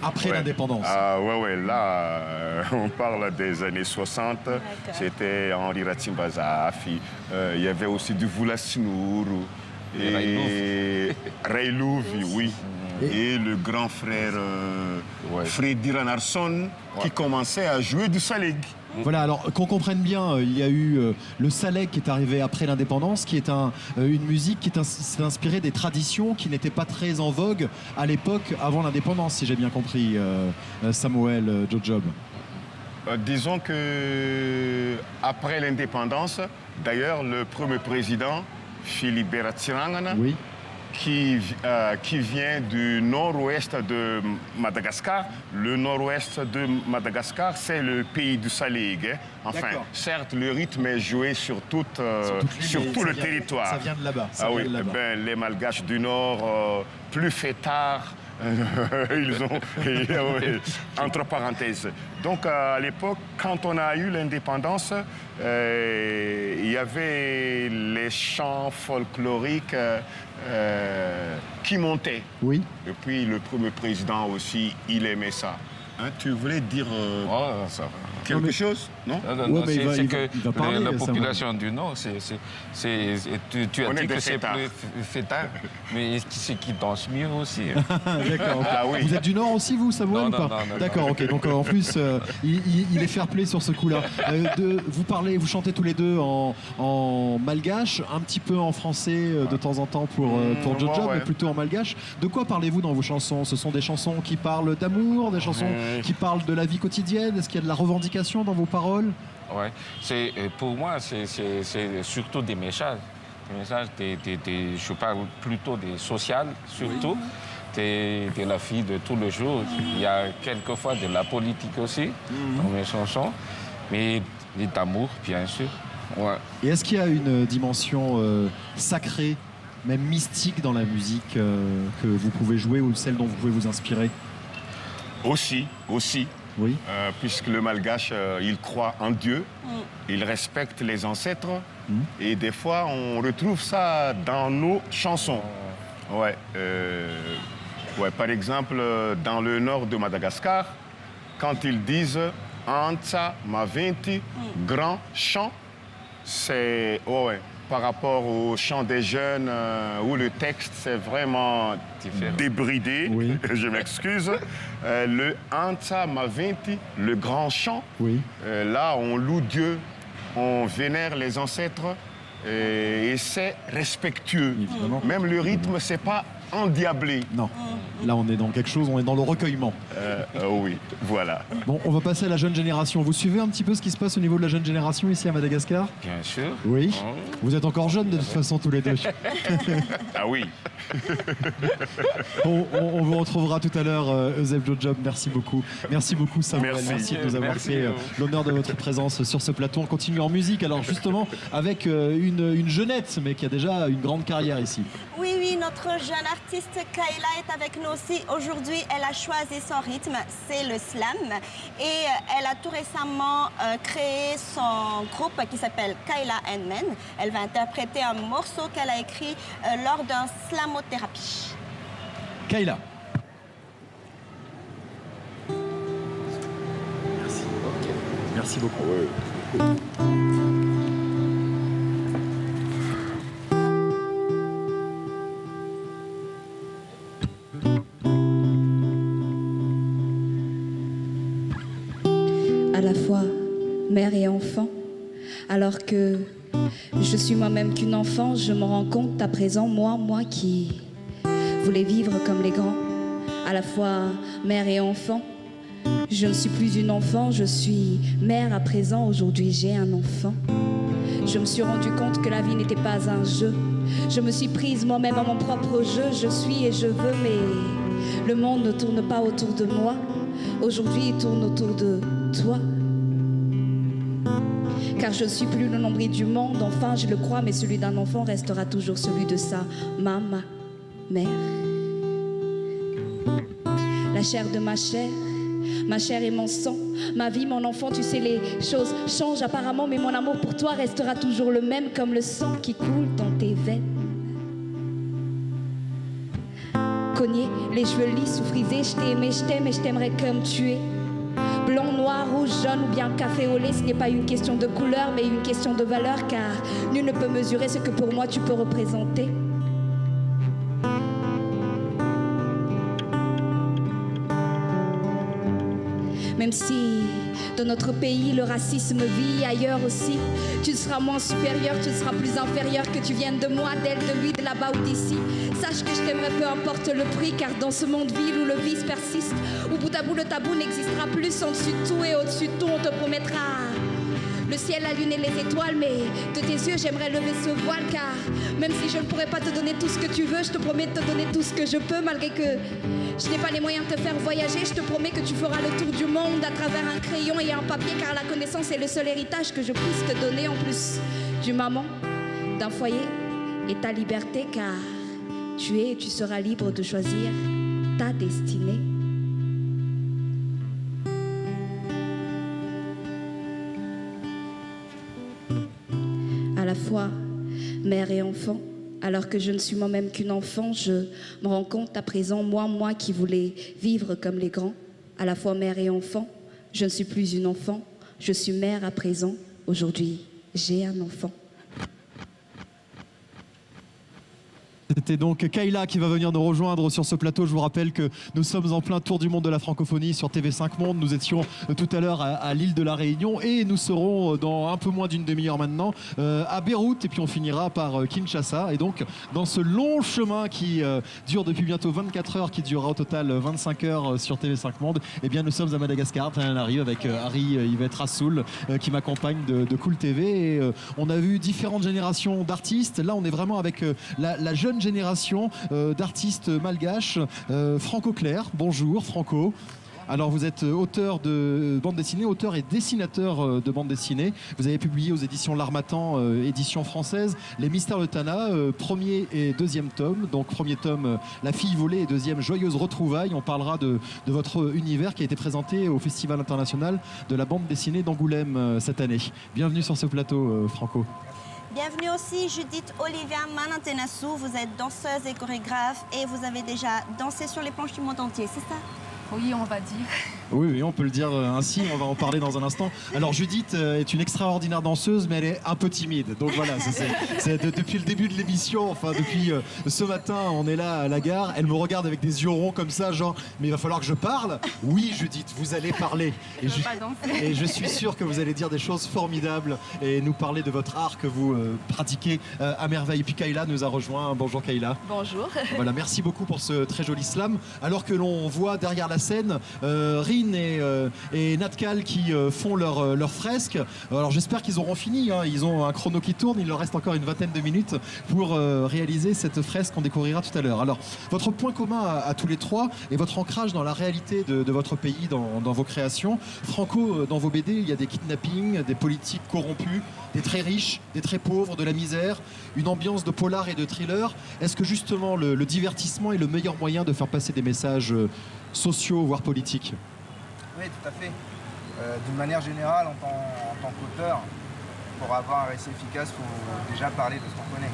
Après l'indépendance? Là, on parle des années 60. C'était Henri Ratimbazaf. Il y avait aussi du Voulasinour. et Ray Louvi, oui. Et le grand frère Freddy Ranarson qui commençait à jouer du saleg. Voilà, alors qu'on comprenne bien, il y a eu le saleg qui est arrivé après l'indépendance, qui est une musique qui s'est inspirée des traditions qui n'étaient pas très en vogue à l'époque avant l'indépendance, si j'ai bien compris, Samuel Jojob. Disons que après l'indépendance, d'ailleurs, le premier président, Philibert Tsiranana, qui vient du nord-ouest de Madagascar. Le nord-ouest de Madagascar, c'est le pays du saleg. Enfin, certes, le rythme est joué sur tout le territoire. Ça vient de là-bas. Les Malgaches du Nord, plus fêtards, ils ont, entre parenthèses. Donc à l'époque, quand on a eu l'indépendance, il y avait les chants folkloriques qui montaient. Oui. Et puis le premier président aussi, il aimait ça. Hein, tu voulais dire quelque chose, non? Non, c'est que la population du Nord, tu as dit que c'est plus fêtard, mais c'est qui danse mieux aussi. D'accord. Okay. Vous êtes du Nord aussi, vous, Samuel, ou pas? Non. D'accord, ok. Donc en plus, il est fair-play sur ce coup-là. Vous chantez tous les deux en malgache, un petit peu en français de temps en temps pour Jojob, mais plutôt en malgache. De quoi parlez-vous dans vos chansons? Ce sont des chansons qui parlent d'amour, des chansons qui parlent de la vie quotidienne? Est-ce qu'il y a de la revendication dans vos paroles? Oui, pour moi, c'est surtout des messages. Je parle plutôt des sociales, surtout. De la vie de tous les jours. Il y a quelquefois de la politique aussi dans mes chansons, mais d'amour, bien sûr. Ouais. Et est-ce qu'il y a une dimension sacrée, même mystique dans la musique que vous pouvez jouer ou celle dont vous pouvez vous inspirer? Aussi. Oui. Puisque le malgache, il croit en Dieu, il respecte les ancêtres, et des fois, on retrouve ça dans nos chansons. Par exemple, dans le nord de Madagascar, quand ils disent « Antsa Maventi », grand chant, c'est par rapport au chant des jeunes où le texte c'est vraiment débridé, je m'excuse. Le Antsa Maventi, le grand chant, là on loue Dieu, on vénère les ancêtres et c'est respectueux. Évidemment. Même le rythme, c'est pas endiablé. Non, là on est dans quelque chose, on est dans le recueillement. Oui, voilà. Bon, on va passer à la jeune génération. Vous suivez un petit peu ce qui se passe au niveau de la jeune génération ici à Madagascar? Bien sûr. Oui. Vous êtes encore jeunes de toute façon tous les deux. Ah oui. On vous retrouvera tout à l'heure, Euseb Jojob. Merci beaucoup. Merci beaucoup, Samuel. Merci de nous avoir fait l'honneur de votre présence sur ce plateau. On continue en musique, alors justement avec une jeunette, mais qui a déjà une grande carrière ici. Oui, notre jeune artiste Kayla est avec nous aussi. Aujourd'hui, elle a choisi son rythme, c'est le slam. Et elle a tout récemment créé son groupe qui s'appelle Kayla and Men. Elle va interpréter un morceau qu'elle a écrit lors d'un slamothérapie. Kayla. Merci. Merci beaucoup. À la fois mère et enfant, alors que je suis moi-même qu'une enfant, je me rends compte à présent, moi qui voulais vivre comme les grands, à la fois mère et enfant. Je ne suis plus une enfant, je suis mère à présent, aujourd'hui j'ai un enfant. Je me suis rendu compte que la vie n'était pas un jeu. Je me suis prise moi-même à mon propre jeu, je suis et je veux, mais le monde ne tourne pas autour de moi. Aujourd'hui, il tourne autour de toi. Car je ne suis plus le nombril du monde, enfin je le crois, mais celui d'un enfant restera toujours celui de sa maman, mère. La chair de ma chair et mon sang, ma vie, mon enfant, tu sais, les choses changent apparemment, mais mon amour pour toi restera toujours le même, comme le sang qui coule dans tes veines. Cogné, les cheveux lisses ou frisés, je t'ai aimé, je t'aime et je t'aimerais comme tu es. Blanc, noir, rouge, jaune ou bien café au lait, ce n'est pas une question de couleur, mais une question de valeur, car nul ne peut mesurer ce que pour moi tu peux représenter. Même si dans notre pays le racisme vit ailleurs aussi, tu seras moins supérieur, tu seras plus inférieur, que tu viennes de moi, d'elle, de lui, de là-bas ou d'ici. Sache que je t'aimerai peu importe le prix, car dans ce monde vil où le vice persiste, où bout à bout le tabou n'existera plus, en dessus de tout et au-dessus de tout on te promettra le ciel, la lune et les étoiles, mais de tes yeux j'aimerais lever ce voile, car même si je ne pourrais pas te donner tout ce que tu veux, je te promets de te donner tout ce que je peux, malgré que je n'ai pas les moyens de te faire voyager. Je te promets que tu feras le tour du monde à travers un crayon et un papier, car la connaissance est le seul héritage que je puisse te donner, en plus du maman, d'un foyer et ta liberté, car tu es et tu seras libre de choisir ta destinée. À la fois mère et enfant, alors que je ne suis moi-même qu'une enfant, je me rends compte à présent, moi qui voulais vivre comme les grands, à la fois mère et enfant, je ne suis plus une enfant, je suis mère à présent, aujourd'hui j'ai un enfant. C'était donc Kayla qui va venir nous rejoindre sur ce plateau. Je vous rappelle que nous sommes en plein tour du monde de la francophonie sur TV5 Monde. Nous étions tout à l'heure à l'île de la Réunion et nous serons dans un peu moins d'une demi-heure maintenant à Beyrouth, et puis on finira par Kinshasa. Et donc dans ce long chemin qui dure depuis bientôt 24 heures, qui durera au total 25 heures sur TV5 Monde, eh bien nous sommes à Madagascar. On arrive avec Harry Yvette Rassoul qui m'accompagne de Cool TV. Et on a vu différentes générations d'artistes. Là on est vraiment avec la jeune génération d'artistes malgaches. Franco Clair, bonjour Franco. Alors vous êtes auteur de bande dessinée, auteur et dessinateur de bande dessinée. Vous avez publié aux éditions L'Harmattan, édition française, Les Mystères de Tana, premier et deuxième tome. Donc premier tome, La fille volée, et deuxième, Joyeuse retrouvaille. On parlera de votre univers qui a été présenté au Festival international de la bande dessinée d'Angoulême cette année. Bienvenue sur ce plateau, Franco. Bienvenue aussi Judith Olivia Manantenassou, vous êtes danseuse et chorégraphe et vous avez déjà dansé sur les planches du monde entier, c'est ça? Oui, on va dire. Oui, on peut le dire ainsi, on va en parler dans un instant. Alors Judith est une extraordinaire danseuse, mais elle est un peu timide. Donc voilà, depuis le début de l'émission, enfin depuis ce matin, on est là à la gare, elle me regarde avec des yeux ronds comme ça, genre, mais il va falloir que je parle. Oui Judith, vous allez parler. Et je suis sûr que vous allez dire des choses formidables et nous parler de votre art que vous pratiquez à merveille. Et puis Kayla nous a rejoint. Bonjour Kayla. Bonjour. Voilà, merci beaucoup pour ce très joli slam. Alors que l'on voit derrière la scène Rin et Natkal qui font leur fresque. Alors j'espère qu'ils auront fini, hein. Ils ont un chrono qui tourne, il leur reste encore une vingtaine de minutes pour réaliser cette fresque qu'on découvrira tout à l'heure. Alors votre point commun à tous les trois et votre ancrage dans la réalité de votre pays, dans vos créations. Franco, dans vos BD, il y a des kidnappings, des politiques corrompus, des très riches, des très pauvres, de la misère, une ambiance de polar et de thriller. Est-ce que justement le divertissement est le meilleur moyen de faire passer des messages sociaux, voire politiques? Oui, tout à fait. D'une manière générale, en tant qu'auteur, pour avoir un récit efficace, il faut déjà parler de ce qu'on connaît.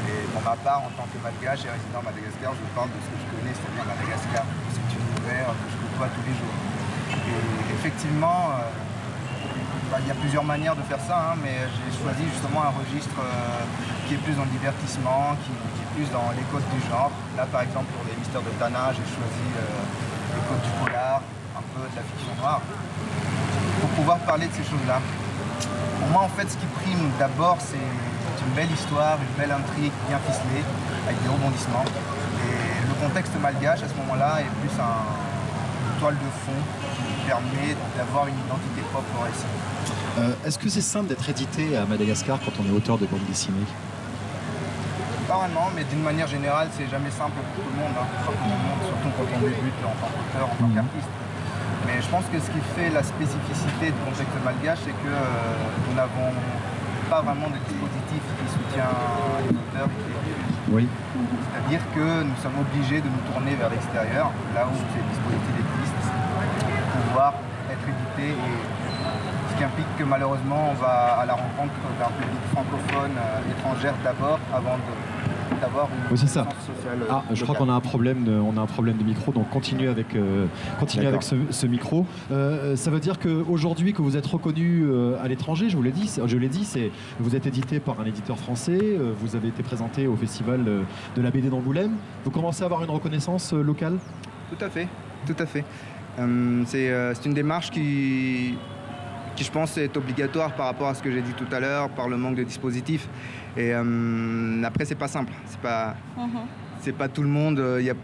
Et pour ma part, en tant que malgache et résident à Madagascar, je parle de ce que je connais, c'est-à-dire Madagascar, cet univers que je côtoie tous les jours. Et effectivement, il y a plusieurs manières de faire ça, hein, mais j'ai choisi justement un registre qui est plus dans le divertissement, qui est plus dans les codes du genre. Là, par exemple, pour Les Mystères de Tana, j'ai choisi les codes du polar, un peu de la fiction noire, pour pouvoir parler de ces choses-là. Pour moi, en fait, ce qui prime d'abord, c'est une belle histoire, une belle intrigue bien ficelée, avec des rebondissements. Et le contexte malgache, à ce moment-là, est plus une toile de fond qui permet d'avoir une identité propre au récit. Est-ce que c'est simple d'être édité à Madagascar quand on est auteur de bande dessinée? Pas vraiment, mais d'une manière générale, c'est jamais simple pour tout le monde, hein. Surtout quand on débute en tant qu'auteur, en tant qu'artiste. Mais je pense que ce qui fait la spécificité du contexte malgache, c'est que nous n'avons pas vraiment de dispositif qui soutient les auteurs et les écrivains. Oui. C'est-à-dire que nous sommes obligés de nous tourner vers l'extérieur, là où ces dispositifs existent, pour pouvoir être édités. Et ce qui implique que malheureusement, on va à la rencontre d'un public francophone étrangère d'abord, avant d'avoir une connaissance sociale. Ah, je crois qu'on a un problème de micro, donc continuez avec ce micro. Ça veut dire qu'aujourd'hui que vous êtes reconnu à l'étranger, je l'ai dit, vous êtes édité par un éditeur français, vous avez été présenté au festival de la BD d'Angoulême. Vous commencez à avoir une reconnaissance locale? Tout à fait, tout à fait. C'est une démarche qui, je pense, est obligatoire par rapport à ce que j'ai dit tout à l'heure, par le manque de dispositifs. Et après, c'est pas simple. C'est pas tout le monde. Il y a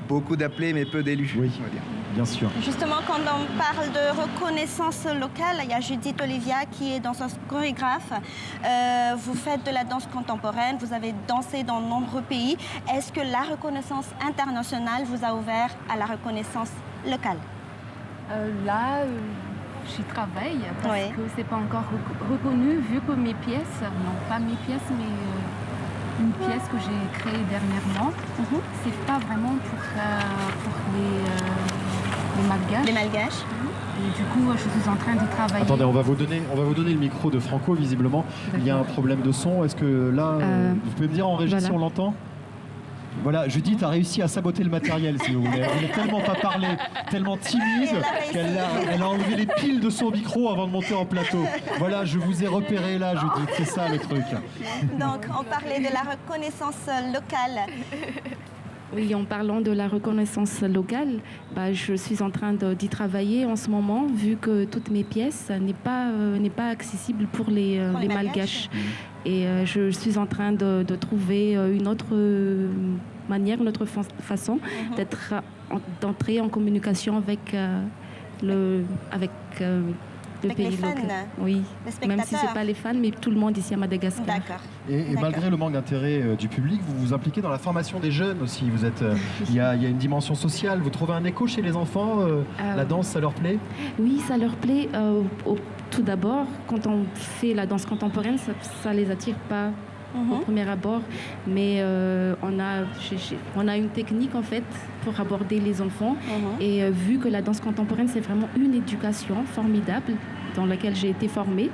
beaucoup d'appelés, mais peu d'élus. Oui, on va dire. Bien sûr. Justement, quand on parle de reconnaissance locale, il y a Judith Olivia qui est danseuse chorégraphe. Vous faites de la danse contemporaine, vous avez dansé dans de nombreux pays. Est-ce que la reconnaissance internationale vous a ouvert à la reconnaissance locale? J'y travaille parce que c'est pas encore reconnu, vu que mes pièces, non pas mes pièces, mais une pièce que j'ai créée dernièrement, c'est pas vraiment pour les malgaches. Les malgaches. Et du coup, je suis en train d'y travailler. Attendez, on va vous donner le micro de Franco, visiblement. Il y a un problème de son. Est-ce que là, vous pouvez me dire en régie si on l'entend? Voilà, Judith a réussi à saboter le matériel, si vous voulez. Elle voulait tellement pas parler, tellement timide, qu'elle a enlevé les piles de son micro avant de monter en plateau. Voilà, je vous ai repéré là, Judith, c'est ça le truc. Donc, on parlait de la reconnaissance locale. Oui, en parlant de la reconnaissance locale, je suis en train d'y travailler en ce moment, vu que toutes mes pièces n'est pas accessible pour les malgaches. Et je suis en train de trouver une autre manière, une autre façon d'entrer en communication avec le pays local. Oui, même si ce n'est pas les fans, mais tout le monde ici à Madagascar. D'accord. Et malgré le manque d'intérêt du public, vous vous impliquez dans la formation des jeunes aussi. Vous êtes, il y a une dimension sociale. Vous trouvez un écho chez les enfants. La danse, ça leur plaît? Oui, ça leur plaît. Tout d'abord, quand on fait la danse contemporaine, ça les attire pas au premier abord, mais on a une technique en fait pour aborder les enfants. Et vu que la danse contemporaine, c'est vraiment une éducation formidable dans laquelle j'ai été formée,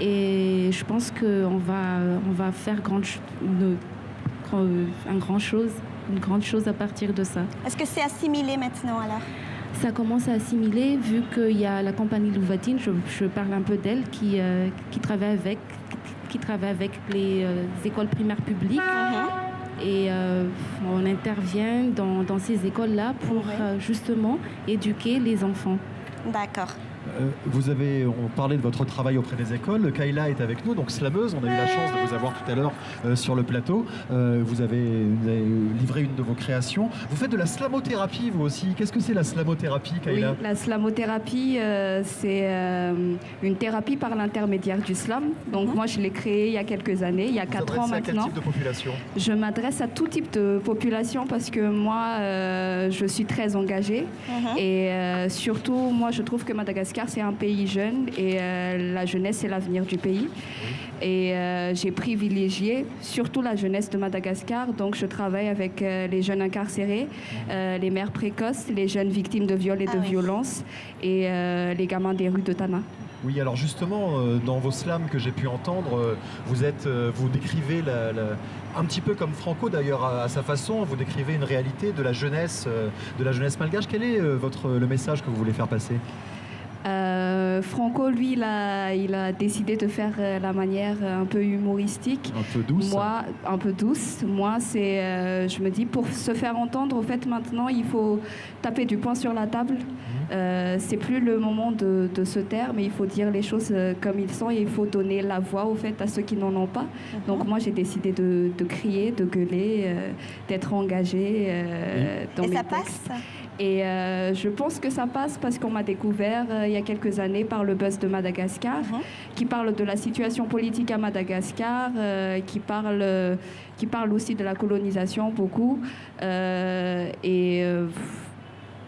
et je pense qu'on va faire une grande chose à partir de ça. Est-ce que c'est assimilé maintenant alors? Ça commence à assimiler, vu qu'il y a la compagnie Louvatine, je parle un peu d'elle, qui travaille avec les écoles primaires publiques. Et on intervient dans ces écoles-là pour justement éduquer les enfants. D'accord. On parlait de votre travail auprès des écoles. Kayla est avec nous, donc slameuse. On a eu la chance de vous avoir tout à l'heure sur le plateau. Vous avez livré une de vos créations. Vous faites de la slamothérapie, vous aussi. Qu'est-ce que c'est la slamothérapie, Kayla? Oui, la slamothérapie, c'est une thérapie par l'intermédiaire du slam. Donc moi, je l'ai créée il y a quelques années, il y a 4 ans maintenant. À quel type de population? Je m'adresse à tout type de population parce que moi, je suis très engagée. Et surtout, moi, je trouve que Madagascar, c'est un pays jeune et la jeunesse, c'est l'avenir du pays. Et j'ai privilégié surtout la jeunesse de Madagascar. Donc, je travaille avec les jeunes incarcérés, les mères précoces, les jeunes victimes de viols et de violences et les gamins des rues de Tana. Oui, alors justement, dans vos slams que j'ai pu entendre, vous décrivez un petit peu comme Franco d'ailleurs à sa façon, vous décrivez une réalité de la jeunesse malgache. Quel est le message que vous voulez faire passer? Franco, lui, il a décidé de faire la manière un peu humoristique. Un peu douce. Moi, un peu douce. Moi, je me dis, pour se faire entendre, au fait, maintenant, il faut taper du poing sur la table. C'est plus le moment de se taire, mais il faut dire les choses comme ils sont et il faut donner la voix, au fait, à ceux qui n'en ont pas. Donc moi, j'ai décidé de crier, de gueuler, d'être engagée dans mes textes. Et je pense que ça passe parce qu'on m'a découvert il y a quelques années par le Buzz de Madagascar, qui parle de la situation politique à Madagascar, qui parle aussi de la colonisation beaucoup.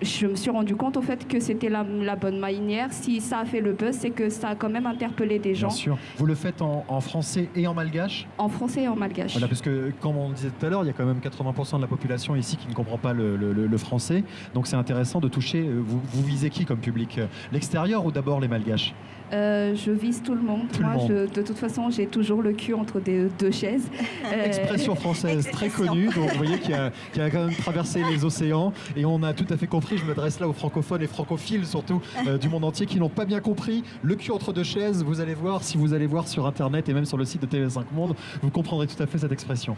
Je me suis rendu compte au fait que c'était la bonne manière. Si ça a fait le buzz, c'est que ça a quand même interpellé des gens. Bien sûr. Vous le faites en français et en malgache? En français et en malgache. Voilà, parce que comme on disait tout à l'heure, il y a quand même 80% de la population ici qui ne comprend pas le français. Donc c'est intéressant de toucher. Vous visez qui comme public? L'extérieur ou d'abord les malgaches? Je vise tout le monde. De toute façon, j'ai toujours le cul entre deux chaises. Expression française très connue. Donc vous voyez qu'il a quand même traversé les océans. Et on a tout à fait compris. Je m'adresse là aux francophones et francophiles surtout du monde entier qui n'ont pas bien compris. Le cul entre deux chaises, vous allez voir, si vous allez voir sur Internet et même sur le site de TV5 Monde, vous comprendrez tout à fait cette expression.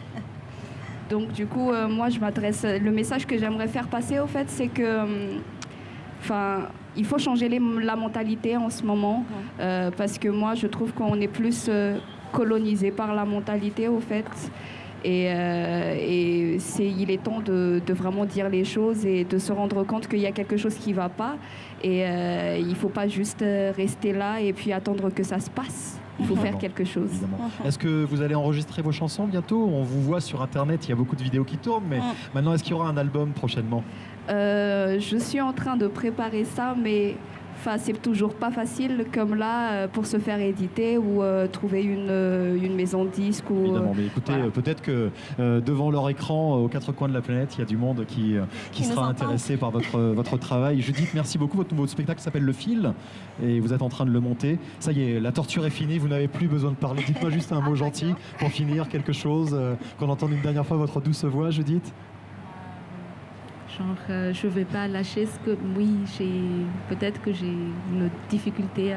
Donc du coup, moi je m'adresse... Le message que j'aimerais faire passer au fait, c'est que il faut changer la mentalité en ce moment, parce que moi, je trouve qu'on est plus colonisé par la mentalité, au fait. Et il est temps de vraiment dire les choses et de se rendre compte qu'il y a quelque chose qui ne va pas. Et il ne faut pas juste rester là et puis attendre que ça se passe. Il faut faire quelque chose. Est-ce que vous allez enregistrer vos chansons bientôt? On vous voit sur Internet, il y a beaucoup de vidéos qui tournent, mais maintenant, est-ce qu'il y aura un album prochainement? Je suis en train de préparer ça, mais c'est toujours pas facile comme là pour se faire éditer ou trouver une maison de disque. Évidemment, mais écoutez, peut-être que devant leur écran, aux quatre coins de la planète, il y a du monde qui sera intéressé par votre travail. Judith, merci beaucoup. Votre nouveau spectacle s'appelle Le Fil et vous êtes en train de le monter. Ça y est, la torture est finie, vous n'avez plus besoin de parler. Dites-moi juste un mot gentil pour finir, quelque chose, qu'on entende une dernière fois votre douce voix, Judith. Genre, je ne vais pas lâcher ce que... Oui, peut-être que j'ai une difficulté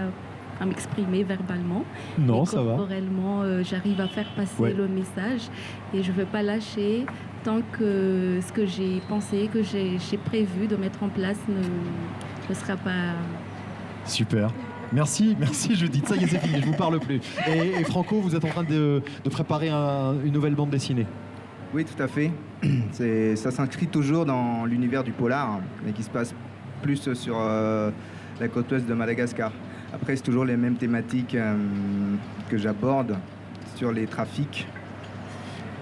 à m'exprimer verbalement. Non, mais ça va. Corporellement, j'arrive à faire passer le message et je ne vais pas lâcher tant que ce que j'ai pensé, que j'ai prévu de mettre en place ne sera pas... Super. Merci Judith. Ça y est, c'est fini, je ne vous parle plus. Et Franco, vous êtes en train de préparer une nouvelle bande dessinée. Oui, tout à fait. Ça s'inscrit toujours dans l'univers du polar, mais qui se passe plus sur la côte ouest de Madagascar. Après, c'est toujours les mêmes thématiques que j'aborde sur les trafics.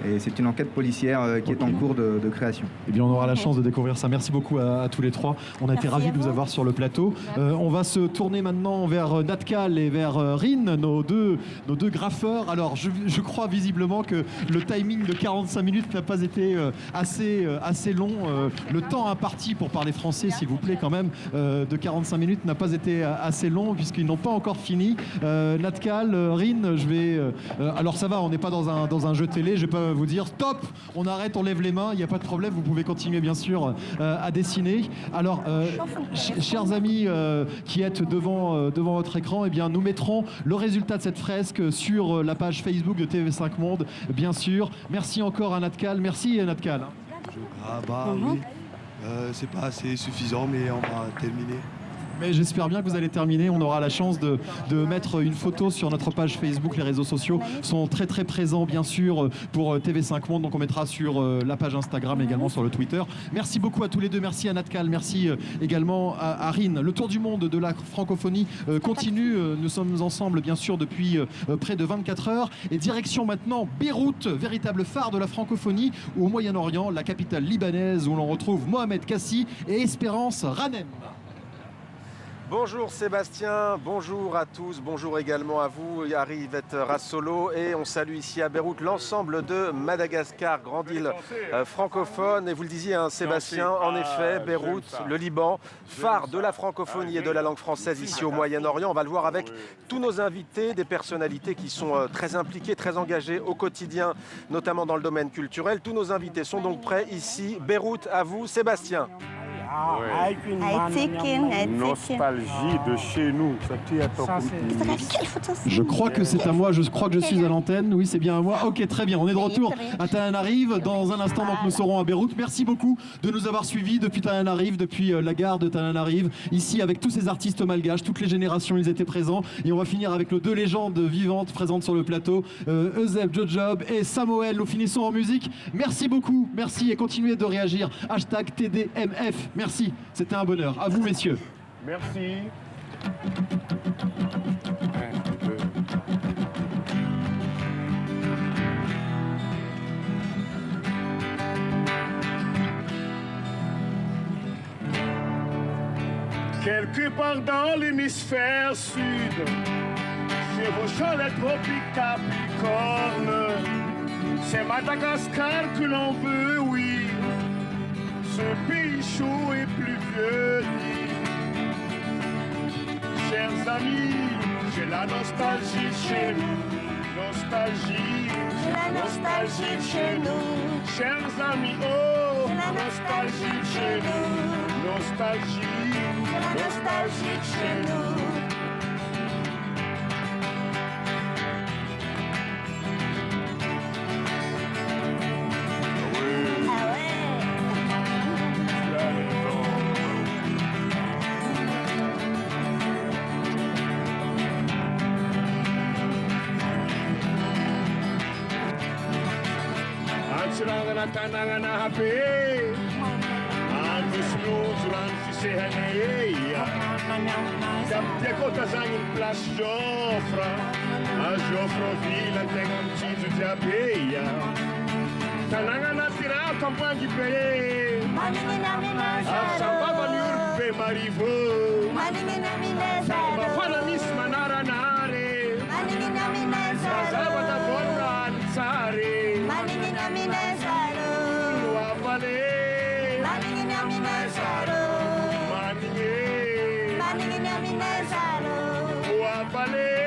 Et c'est une enquête policière qui est en cours de création. Eh bien, on aura la chance de découvrir ça. Merci beaucoup à tous les trois. On a été ravis de vous avoir sur le plateau. On va se tourner maintenant vers Natkal et vers Rin, nos deux graffeurs. Alors, je crois visiblement que le timing de 45 minutes n'a pas été assez long. Le temps imparti, pour parler français, s'il vous plaît, quand même, de 45 minutes n'a pas été assez long, puisqu'ils n'ont pas encore fini. Natkal, Rin, je vais... alors, ça va, on n'est pas dans un jeu télé. Je vais pas vous dire stop, on arrête, on lève les mains, il n'y a pas de problème, vous pouvez continuer bien sûr à dessiner. Alors, chers amis qui êtes devant votre écran, eh bien, nous mettrons le résultat de cette fresque sur la page Facebook de TV5 Monde, bien sûr. Merci encore à Natkal. Merci Natkal. Oui, c'est pas assez suffisant, mais on va terminer. Mais j'espère bien que vous allez terminer. On aura la chance de mettre une photo sur notre page Facebook. Les réseaux sociaux sont très très présents bien sûr pour TV5 Monde. Donc on mettra sur la page Instagram, également sur le Twitter. Merci beaucoup à tous les deux. Merci à Natkal. Merci également à Rin. Le tour du monde de la francophonie continue. Nous sommes ensemble bien sûr depuis près de 24 heures. Et direction maintenant Beyrouth, véritable phare de la francophonie au Moyen-Orient, la capitale libanaise où l'on retrouve Mohamed Kassi et Espérance Ranem. Bonjour Sébastien, bonjour à tous, bonjour également à vous, Harry Yvette Rassolo, et on salue ici à Beyrouth l'ensemble de Madagascar, grande île francophone. Et vous le disiez, hein, Sébastien, en effet, Beyrouth, le Liban, phare de la francophonie et de la langue française ici au Moyen-Orient. On va le voir avec tous nos invités, des personnalités qui sont très impliquées, très engagées au quotidien, notamment dans le domaine culturel. Tous nos invités sont donc prêts ici. Beyrouth, à vous, Sébastien. Avec une nostalgie de chez nous. Je crois que c'est à moi, je crois que je suis à l'antenne. Oui, c'est bien à moi. Ok, très bien. On est de retour à Tananarive. Dans un instant, donc, nous serons à Beyrouth. Merci beaucoup de nous avoir suivis depuis Tananarive, depuis la gare de Tananarive. Ici, avec tous ces artistes malgaches, toutes les générations, ils étaient présents. Et on va finir avec nos deux légendes vivantes présentes sur le plateau, Euseb, Jojob et Samuel. Nous finissons en musique. Merci beaucoup. Merci et continuez de réagir. Hashtag TDMF. Merci. C'était un bonheur. À vous, messieurs. Merci. Quelque part dans l'hémisphère sud, chevauchant les tropiques Capricorne, c'est Madagascar que l'on veut, oui. Ce pays chaud et pluvieux. Chers amis, j'ai la nostalgie chez nous. Nostalgie, j'ai la nostalgie de chez nous. Chers amis, oh, j'ai la nostalgie de chez nous. Nostalgie, j'ai la nostalgie de chez nous. sirangana tanangana hape Angus nuzuran fisehaneia Dapia kota zangin place Joffre A Joffre vila tegna mitijo diabeia Tanangana tira kampangi pe Sambava niurpe marivo Samba fana mis manaranare Sazava da vorra alzare Luavale Luavale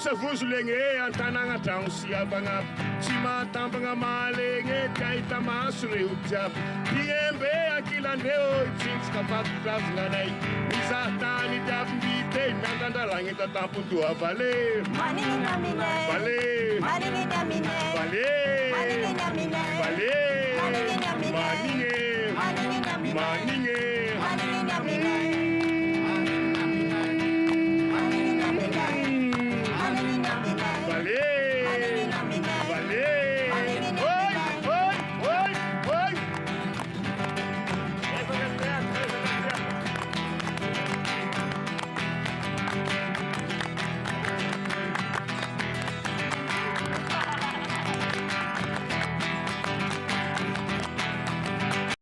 Savuzulenge antananga tausia banga Chima tambanga malenge kaita masure utjap Diembe akilandeo chinska faklavna nai Misatani dabite nandanda langita tampuntu avale Manina mine Vale Manina mine Vale Manina mine Vale Manina mine Manina mine Manina mine